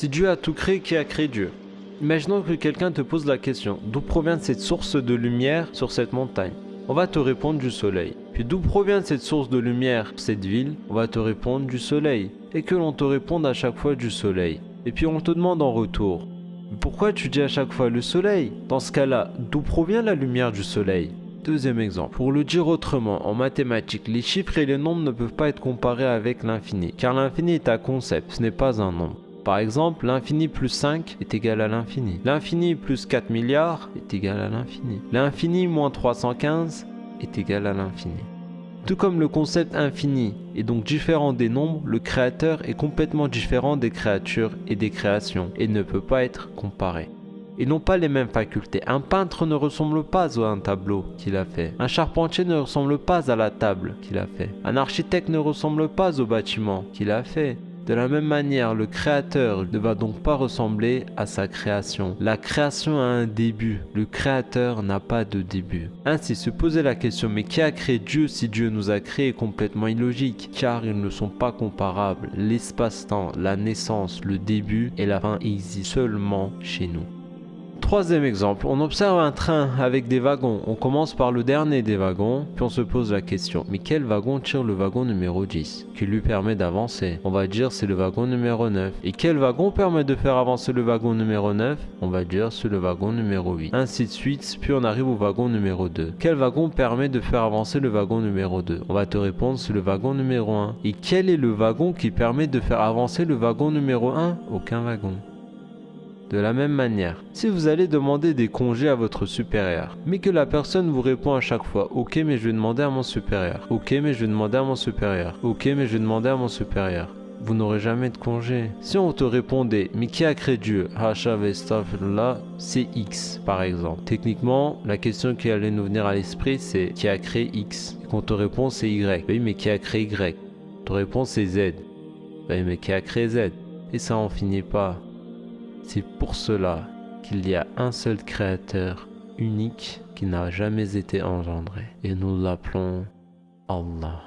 Si Dieu a tout créé, qui a créé Dieu? Imaginons que quelqu'un te pose la question, d'où provient cette source de lumière sur cette montagne? On va te répondre du soleil. Puis d'où provient cette source de lumière sur cette ville? On va te répondre du soleil. Et que l'on te réponde à chaque fois du soleil. Et puis on te demande en retour, pourquoi tu dis à chaque fois le soleil? Dans ce cas-là, d'où provient la lumière du soleil? Deuxième exemple. Pour le dire autrement, en mathématiques, les chiffres et les nombres ne peuvent pas être comparés avec l'infini, car l'infini est un concept, ce n'est pas un nombre. Par exemple, l'infini plus 5 est égal à l'infini. L'infini plus 4 milliards est égal à l'infini. L'infini moins 315 est égal à l'infini. Tout comme le concept infini est donc différent des nombres, le créateur est complètement différent des créatures et des créations et ne peut pas être comparé. Ils n'ont pas les mêmes facultés. Un peintre ne ressemble pas à un tableau qu'il a fait. Un charpentier ne ressemble pas à la table qu'il a fait. Un architecte ne ressemble pas au bâtiment qu'il a fait. De la même manière, le créateur ne va donc pas ressembler à sa création. La création a un début, le créateur n'a pas de début. Ainsi, se poser la question, mais qui a créé Dieu si Dieu nous a créés est complètement illogique, car ils ne sont pas comparables. L'espace-temps, la naissance, le début et la fin existent seulement chez nous. Troisième exemple, on observe un train avec des wagons. On commence par le dernier des wagons, puis on se pose la question, mais quel wagon tire le wagon numéro 10, qui lui permet d'avancer? On va dire c'est le wagon numéro 9. Et quel wagon permet de faire avancer le wagon numéro 9? On va dire c'est le wagon numéro 8. Ainsi de suite, puis on arrive au wagon numéro 2. Quel wagon permet de faire avancer le wagon numéro 2? On va te répondre c'est le wagon numéro 1. Et quel est le wagon qui permet de faire avancer le wagon numéro 1? Aucun wagon. De la même manière, si vous allez demander des congés à votre supérieur, mais que la personne vous répond à chaque fois « Ok, mais je vais demander à mon supérieur. Ok, mais je vais demander à mon supérieur. Ok, mais je vais demander à mon supérieur. » Vous n'aurez jamais de congé. Si on te répondait « Mais qui a créé Dieu ?» Là, c'est X, par exemple. Techniquement, la question qui allait nous venir à l'esprit, c'est « Qui a créé X ?» Et qu'on te répond, c'est Y. Oui, mais qui a créé Y? Ton réponse, c'est Z. Oui, mais qui a créé Z? Et ça en finit pas. C'est pour cela qu'il y a un seul créateur unique qui n'a jamais été engendré. Et nous l'appelons Allah.